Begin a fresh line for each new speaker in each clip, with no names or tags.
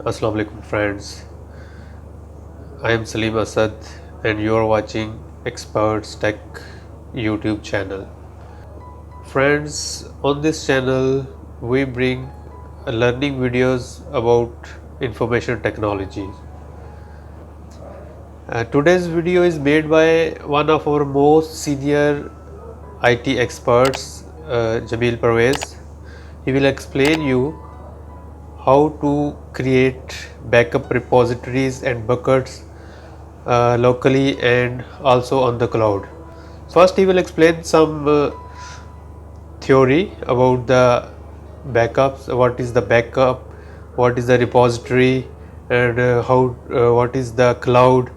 Assalamu alaikum friends. I am Salim Asad and you are watching Experts Tech YouTube channel. Friends, on this channel we bring learning videos about information technology. Today's video is made by one of our most senior IT experts, Jamil Parvez. He will explain you how to create backup repositories and buckets locally and also on the cloud. First, he will explain some theory about the backups, what is the backup, what is the repository, and what is the cloud.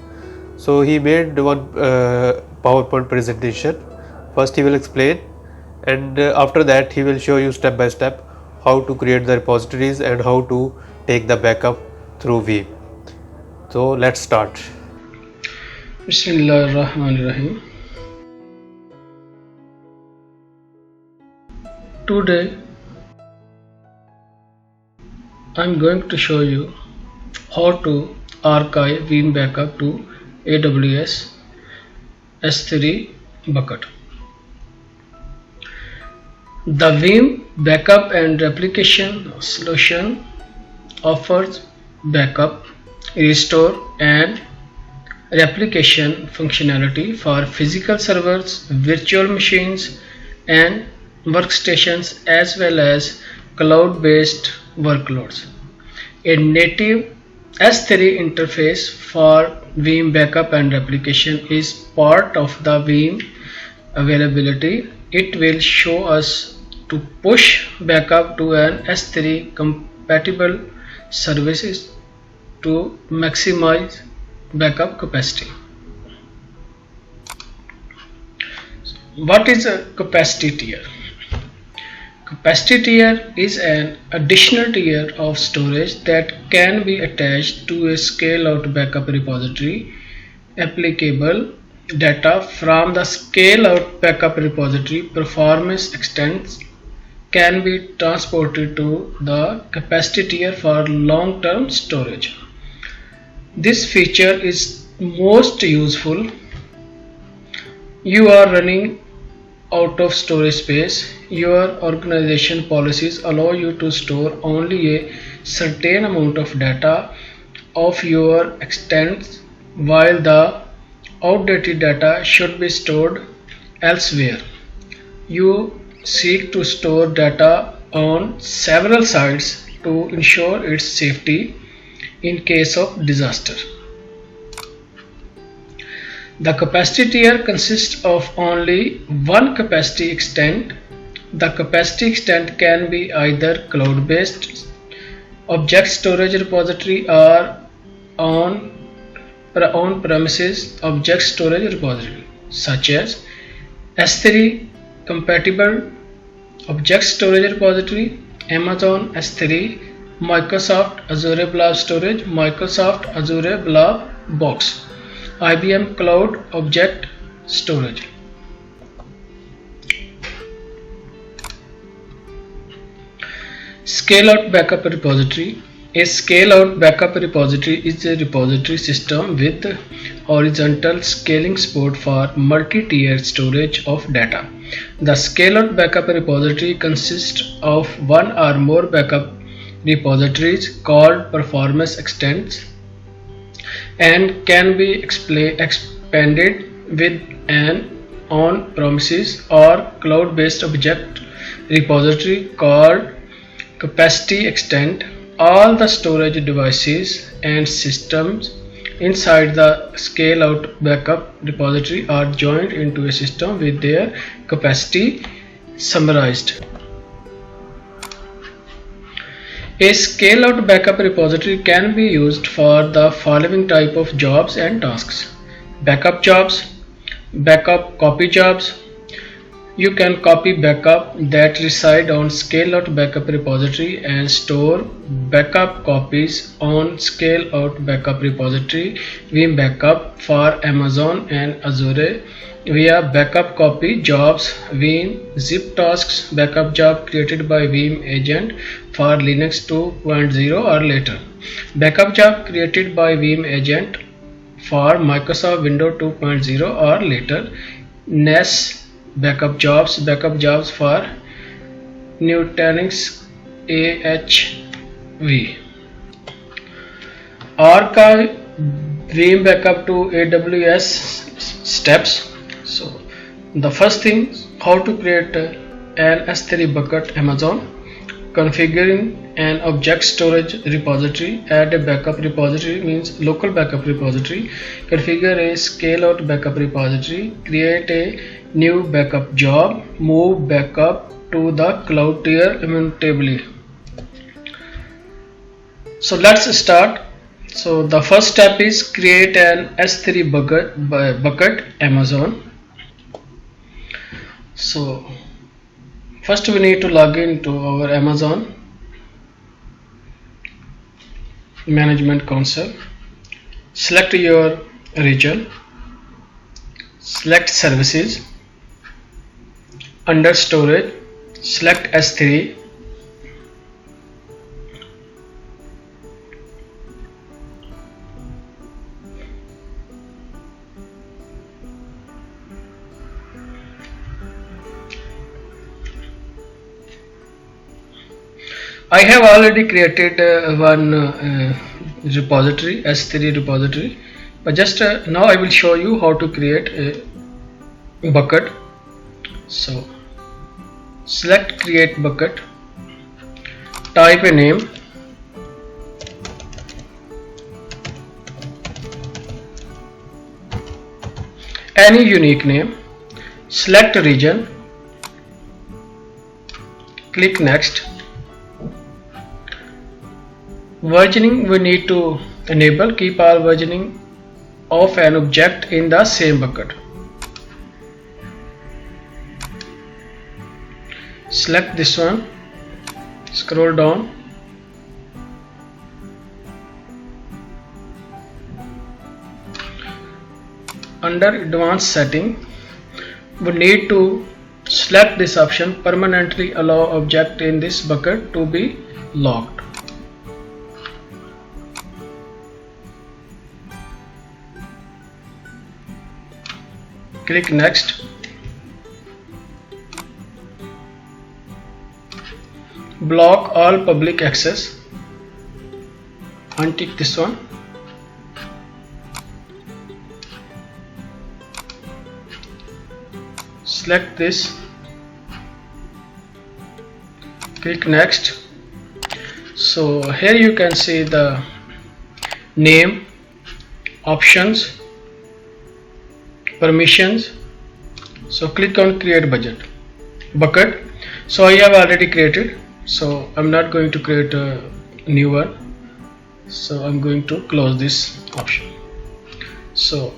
So he made one PowerPoint presentation. First he will explain, and after that he will show you step by step how to create the repositories and how to take the backup through Veeam. So let's start.
Bismillahirrahmanirrahim. Today I'm going to show you how to archive Veeam backup to AWS S3 bucket. The Veeam backup and replication solution offers backup, restore and replication functionality for physical servers, virtual machines and workstations as well as cloud-based workloads. A native S3 interface for Veeam backup and replication is part of the Veeam availability. It will show us to push backup to an S3 compatible services to maximize backup capacity. What is a capacity tier? Capacity tier is an additional tier of storage that can be attached to a scale-out backup repository. Applicable data from the scale-out backup repository performance extents can be transported to the capacity tier for long-term storage. This feature is most useful. You are running out of storage space. Your organization policies allow you to store only a certain amount of data of your extents, while the outdated data should be stored elsewhere. You seek to store data on several sites to ensure its safety in case of disaster. The capacity tier consists of only one capacity extent. The capacity extent can be either cloud-based object storage repository or on-premises object storage repository, such as S3 compatible object storage repository, Amazon S3, Microsoft Azure Blob Storage, Microsoft Azure Blob Box, IBM Cloud Object Storage. Scale-out backup repository. A scale-out backup repository is a repository system with horizontal scaling support for multi-tiered storage of data. The scale-out backup repository consists of one or more backup repositories called performance extents and can be expanded with an on-premises or cloud-based object repository called capacity extent. All the storage devices and systems inside the scale-out backup repository are joined into a system with their capacity summarized. A scale-out backup repository can be used for the following type of jobs and tasks: backup jobs, backup copy jobs. You can copy backup that reside on scale-out backup repository and store backup copies on scale-out backup repository. Veeam backup for Amazon and Azure via backup copy jobs. Veeam zip tasks backup job created by Veeam agent for Linux 2.0 or later. Backup job created by Vim agent for Microsoft Windows 2.0 or later. NAS backup jobs for Nutanix AHV. Archive Vim backup to AWS steps. So the first thing, how to create an S3 bucket Amazon, configuring an object storage repository, add a backup repository means local backup repository, configure a scale out backup repository, create a new backup job, move backup to the cloud tier immutably. So let's start. So the first step is create an S3 bucket Amazon. So first we need to log into our Amazon management console. Select your region, select services, under storage select S3, I have already created one repository, S3 repository, but just now I will show you how to create a bucket. So select create bucket, type a name, any unique name, select region, click next. Versioning we need to enable, keep all versioning of an object in the same bucket. Select this one, scroll down, under advanced setting we need to select this option, permanently allow object in this bucket to be locked. Click next. Block all public access, untick this one. Select this, click next. So here you can see the name, options, permissions. So click on create bucket. So I have already created, so I'm not going to create a new one, so I'm going to close this option. So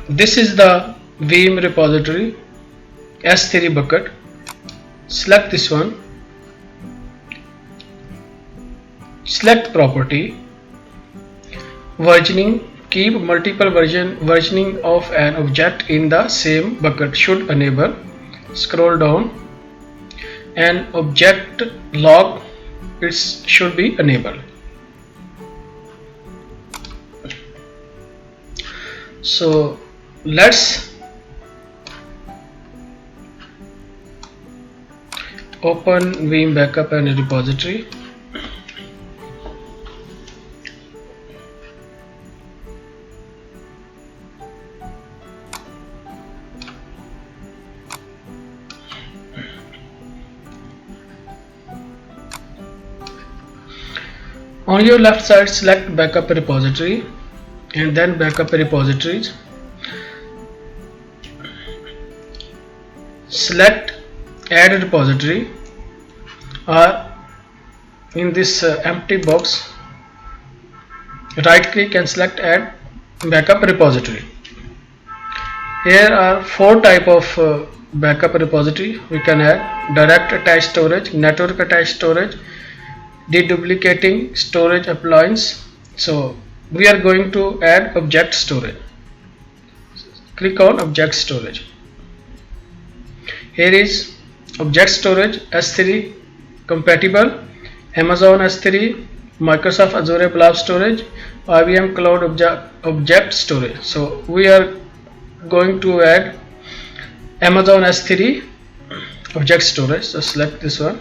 this is the Vim repository S3 bucket. Select this one, select property, versioning, keep multiple versioning of an object in the same bucket should enable. Scroll down, and object log, it should be enabled. So let's open Vim backup and repository. On your left side select backup repository and then backup repositories. Select add repository, or in this empty box right click and select add backup repository. Here are 4 type of backup repository we can add: direct attached storage, network attached storage, deduplicating storage appliance. So we are going to add object storage. Click on object storage. Here is object storage S3 compatible, Amazon S3, Microsoft Azure Blob Storage, IBM Cloud Object Storage. So we are going to add Amazon S3 Object Storage. So select this one.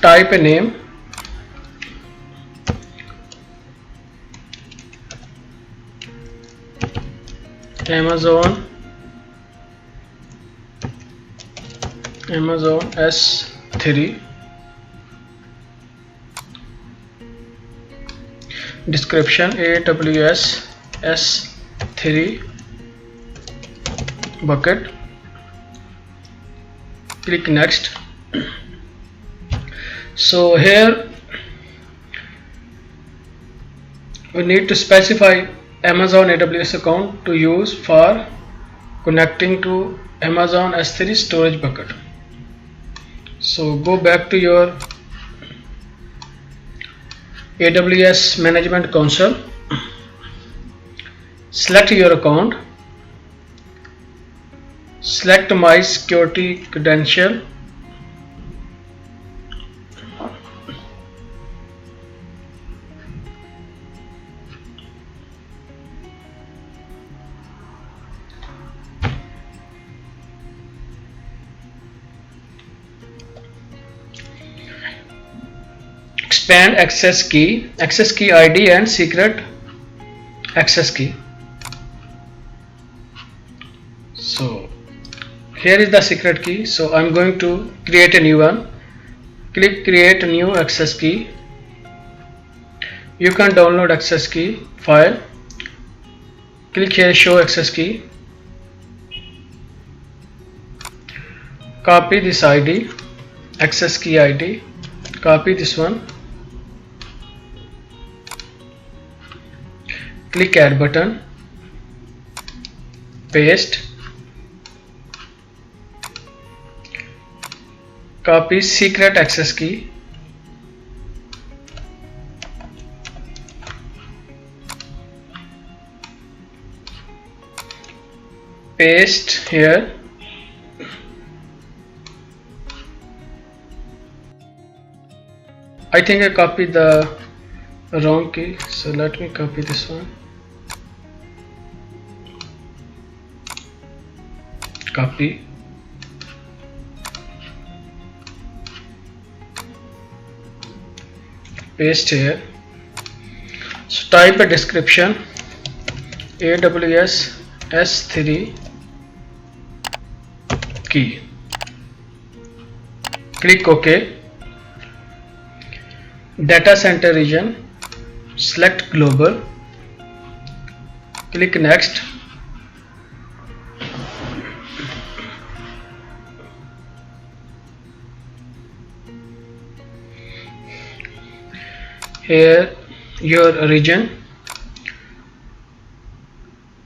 Type a name. Amazon S3. Description: AWS S3 bucket. Click next. So here we need to specify Amazon AWS account to use for connecting to Amazon S3 storage bucket. So go back to your AWS Management Console, select your account, select My Security Credential, expand access key ID and secret access key. So here is the secret key. So I'm going to create a new one. Click create new access key. You can download access key file. Click here show access key. Copy this ID, access key ID. Copy this one. Click add button. Paste. Copy secret access key. Paste here. I think I copied the wrong key, so let me copy this one. Copy. Paste here. So type a description: AWS S3 key. Click OK. Data center region, select global. Click next. Here your region,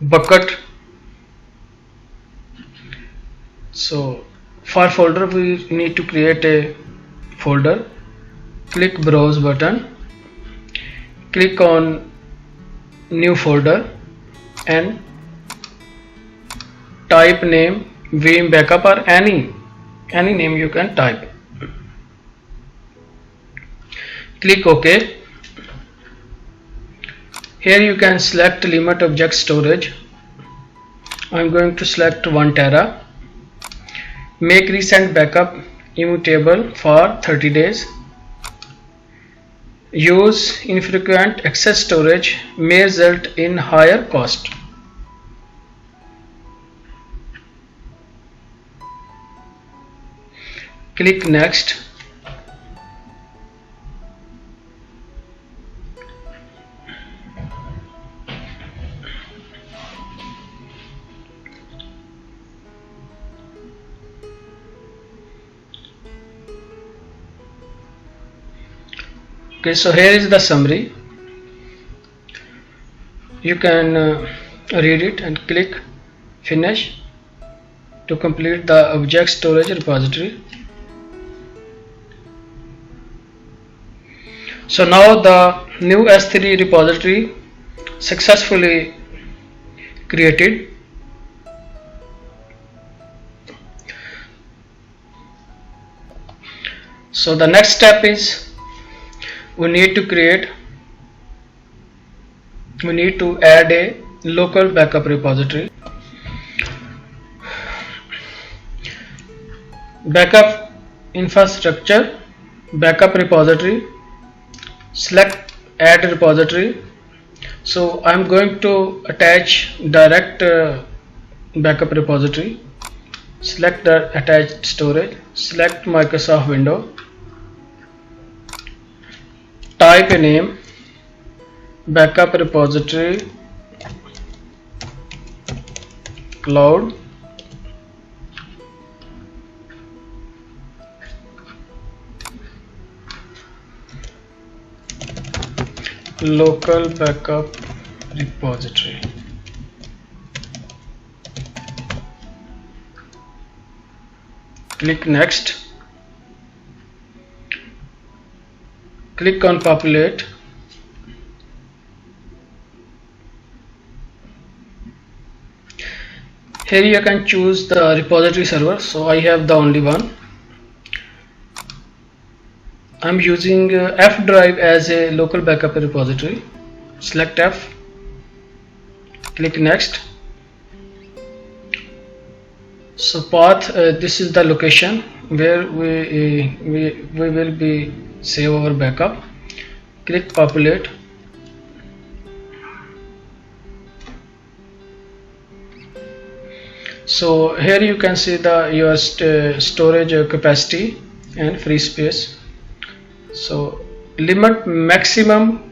bucket. So for folder we need to create a folder. Click browse button, click on new folder and type name Veeam backup or any name you can type. Click OK. Here you can select limit object storage. I'm going to select 1 tera. Make recent backup immutable for 30 days. Use infrequent access storage may result in higher cost. Click next. Okay, so here is the summary. You can read it and click finish to complete the object storage repository. So now the new S3 repository successfully created. So the next step is we need to add a local backup repository. Backup infrastructure, backup repository, select add repository. So I'm going to attach direct backup repository. Select the attached storage, select Microsoft window, type a name, backup repository cloud, local backup repository. Click next, click on populate. Here you can choose the repository server, so I have the only one. I'm using F drive as a local backup repository. Select F, click next. So path, this is the location where we will be save our backup. Click populate. So here you can see your storage capacity and free space. So limit maximum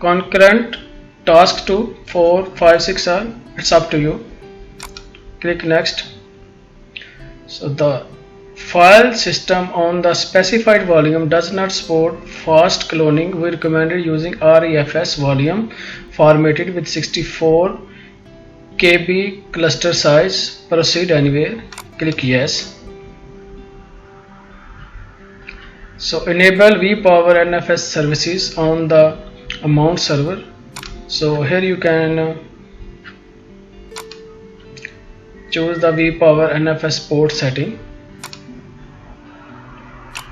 concurrent task to 4, 5, 6 are, it's up to you. Click next. So the file system on the specified volume does not support fast cloning. We recommended using REFS volume formatted with 64 KB cluster size. Proceed anywhere. Click yes. So enable vPower NFS services on the mount server. So here you can choose the vPower NFS port setting.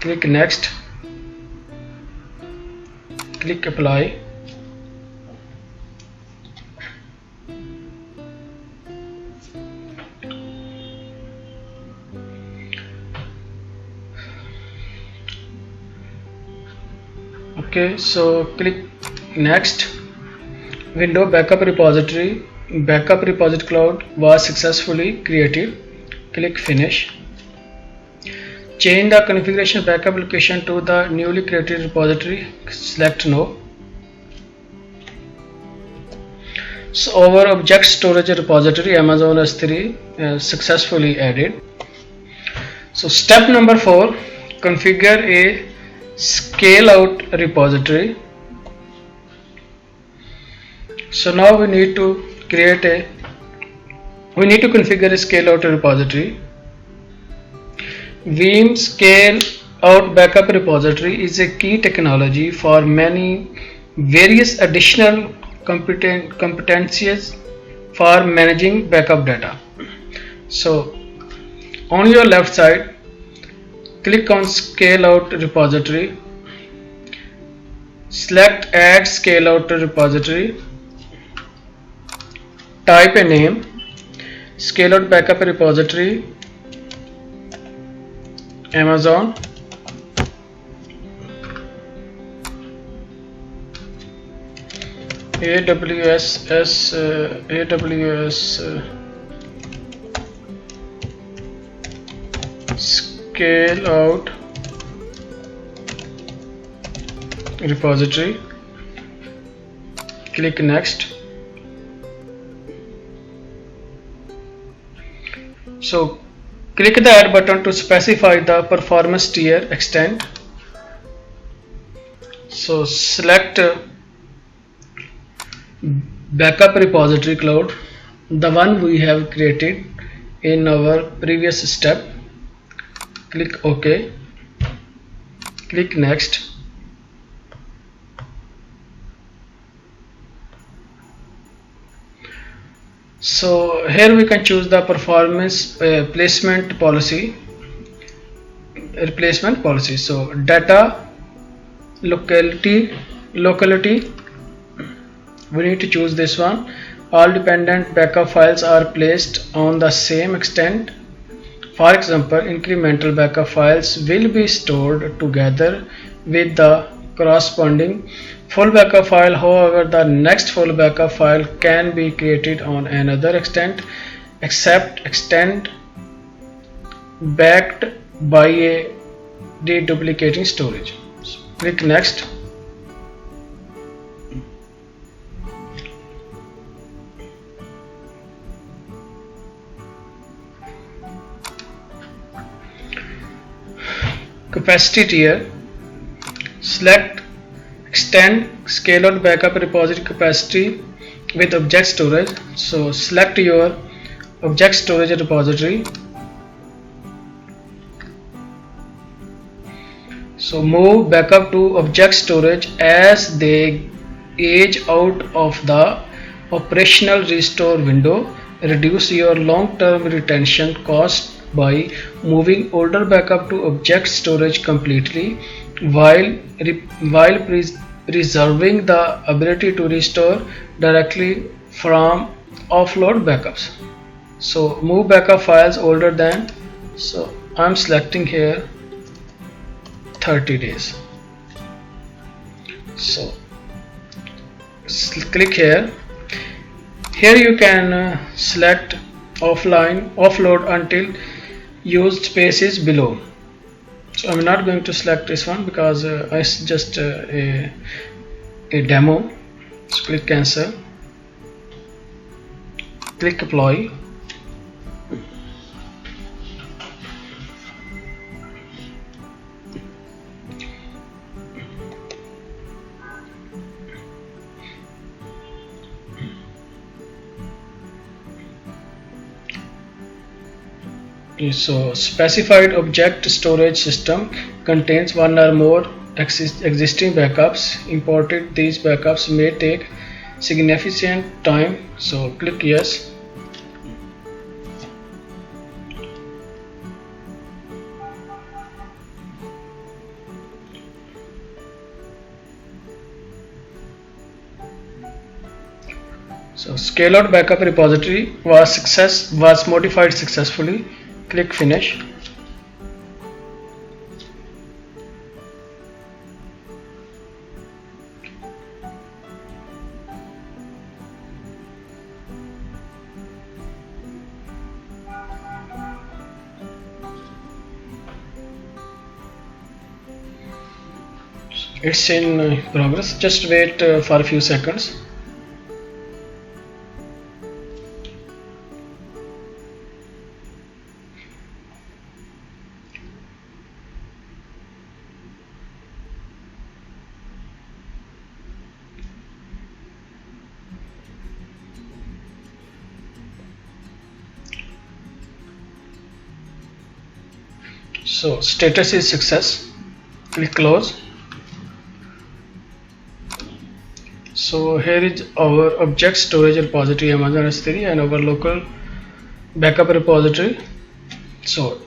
Click next. Click apply. Okay, so click next. Window backup repository, backup repository cloud was successfully created. Click finish. Change the configuration backup location to the newly created repository. Select no. So our object storage repository Amazon S3 successfully added. So step number 4, configure a scale out repository. So now we need to configure a scale out repository. Veeam scale out backup repository is a key technology for many various additional competencies for managing backup data. So on your left side, click on scale out repository, select add scale out repository, type a name, scale out backup repository Amazon, scale out repository. Click next. So click the add button to specify the performance tier extent. So select backup repository cloud, the one we have created in our previous step. Click OK. Click next. So here we can choose the performance placement policy. replacement policy. So data locality, we need to choose this one. All dependent backup files are placed on the same extent. For example, incremental backup files will be stored together with the corresponding full backup file. However, the next full backup file can be created on another extent backed by a deduplicating storage. So click next. Capacity tier. Select extend scale-out backup repository capacity with object storage. So select your object storage repository. So move backup to object storage as they age out of the operational restore window. Reduce your long-term retention cost by moving older backup to object storage completely while preserving the ability to restore directly from offload backups. So move backup files older than, so I'm selecting here 30 days. So click here. Here you can select offload until used space is below. So I'm not going to select this one because it's just a demo. So click cancel, click apply. So specified object storage system contains one or more existing backups. Imported these backups may take significant time. So click yes. So scale out backup repository was modified successfully. Click finish. It's in progress. Just wait for a few seconds. So status is success. Click close. So here is our object storage repository Amazon S3 and our local backup repository. So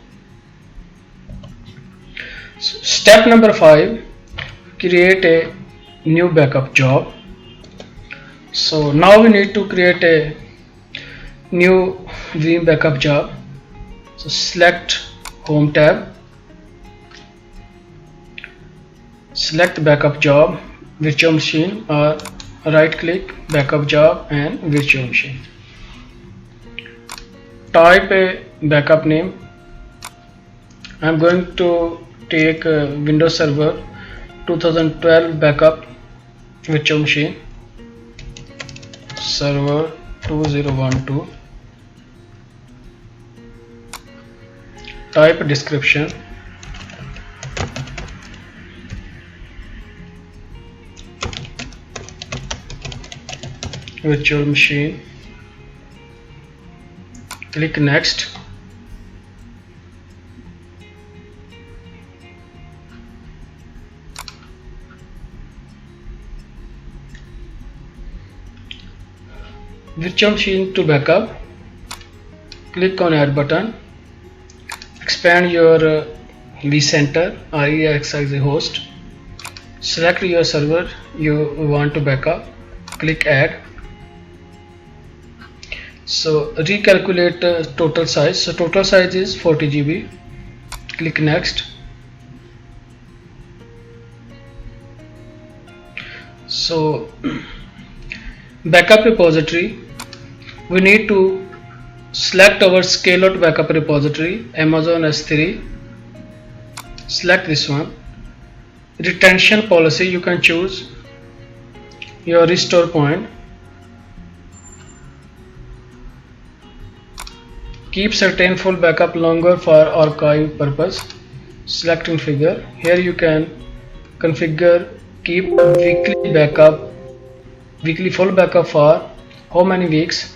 step number 5, create a new backup job. So now we need to create a new Veeam backup job. So select home tab, select backup job, virtual machine, or right click backup job and virtual machine. Type a backup name. I'm going to take Windows Server 2012 backup virtual machine, server 2012. Type description. Virtual machine. Click next. Virtual machine to backup. Click on add button. Expand your vCenter or EXI is a host. Select your server you want to backup, click add. So recalculate total size. So total size is 40 GB. Click next. So backup repository, we need to select our scale-out backup repository, Amazon S3. Select this one. Retention policy, you can choose your restore point. Keep certain full backup longer for archive purpose. Select configure. Here you can configure keep weekly full backup for how many weeks,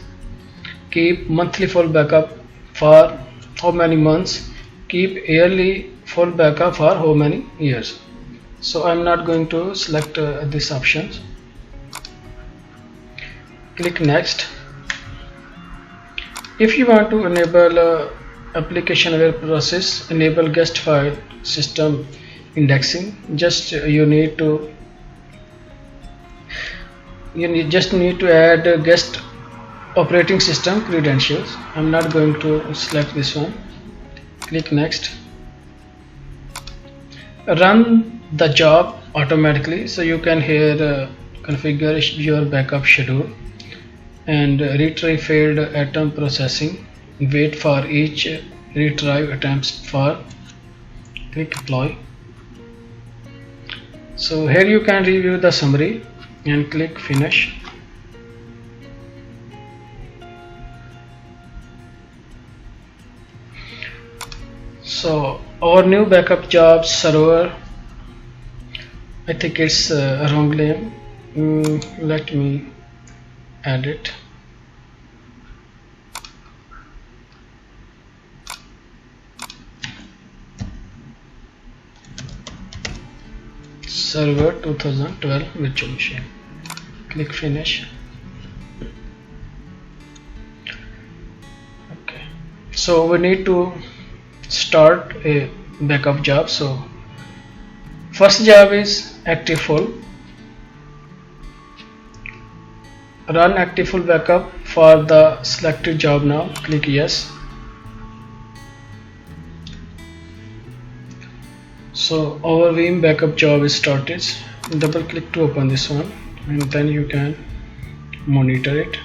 keep monthly full backup for how many months, keep yearly full backup for how many years. So I'm not going to select these options. Click next. If you want to enable application aware process, enable guest file system indexing, just you need to add guest operating system credentials. I'm not going to select this one. Click next. Run the job automatically, so you can here configure your backup schedule and retry failed attempt processing. Wait for each retry attempts for. Click apply. So here you can review the summary and click finish. So our new backup job server, I think it's a wrong name. Let me add it. Server 2012 virtual machine. Click finish. Okay, so we need to start a backup job. So first job is active full. Run active full backup for the selected job now. Click yes. So our Veeam backup job is started. Double click to open this one and then you can monitor it.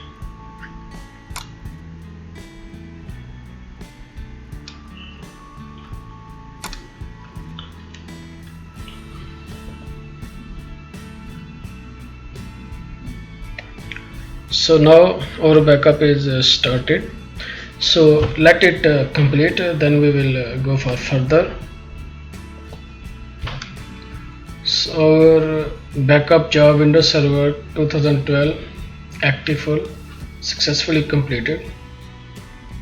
So now our backup is started. So let it complete, then we will go for further. So our backup job Windows Server 2012 active full successfully completed.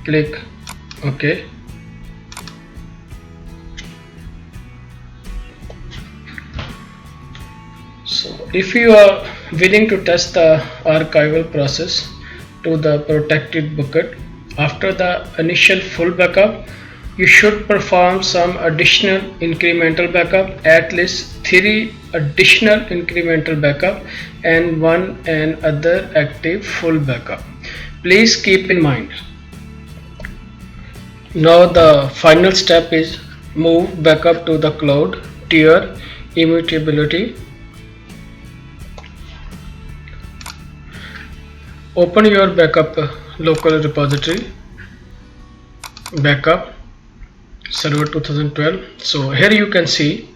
Click OK. So if you are willing to test the archival process to the protected bucket after the initial full backup, you should perform some additional incremental backup, at least 3 additional incremental backup and 1 other active full backup. Please keep in mind. Now the final step is move backup to the cloud tier immutability. Open your backup local repository, backup server 2012. So here you can see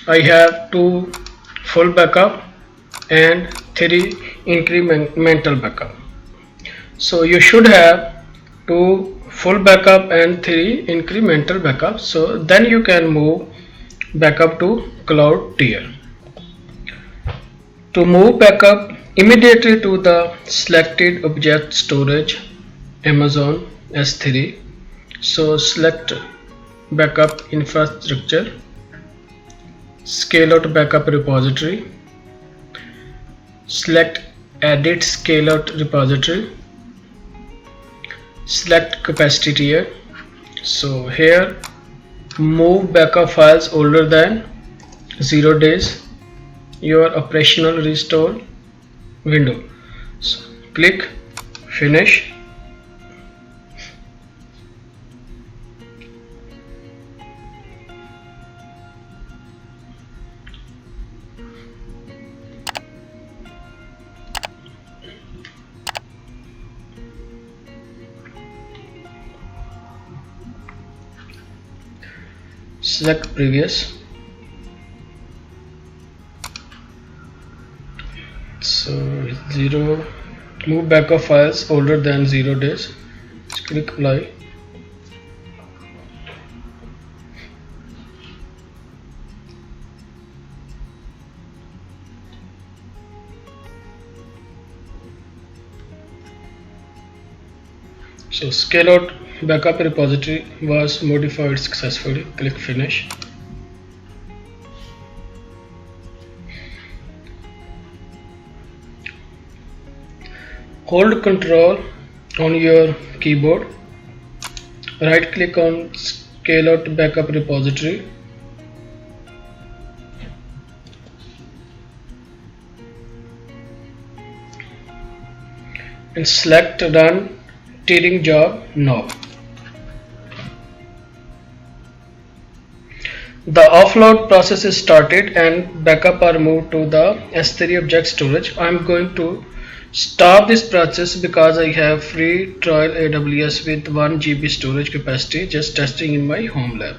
I have 2 full backup and 3 incremental backup. So you should have 2 full backup and 3 incremental backup. So then you can move backup to cloud tier. To move backup immediately to the selected object storage Amazon S3, so select backup infrastructure, scale out backup repository, select edit scale out repository, select capacity tier. So here move backup files older than 0 days, your operational restore window. So click finish. Select previous. So 0, move backup files older than 0 days. Just click apply. So scale out backup repository was modified successfully. Click finish. Hold Control on your keyboard. Right click on scale out backup repository. And select Run Tearing Job now. The offload process is started and backup are moved to the S3 object storage. I am going to stop this process because I have free trial AWS with 1 GB storage capacity, just testing in my home lab.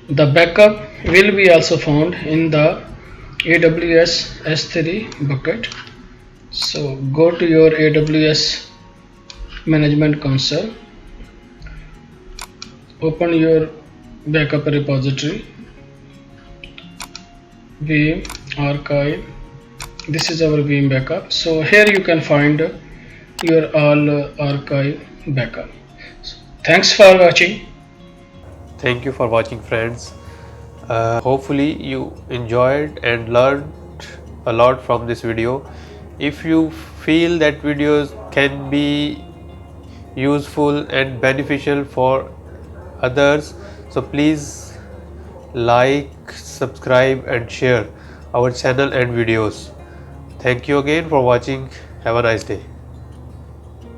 The backup will be also found in the AWS S3 bucket. So go to your AWS management console, open your backup repository, Veeam archive. This is our Veeam backup. So here you can find your all archive backup. So, thanks for watching.
Thank you for watching, friends. Hopefully you enjoyed and learned a lot from this video. If you feel that videos can be useful and beneficial for others, so please like, subscribe and share our channel and videos. Thank you again for watching. Have a nice day.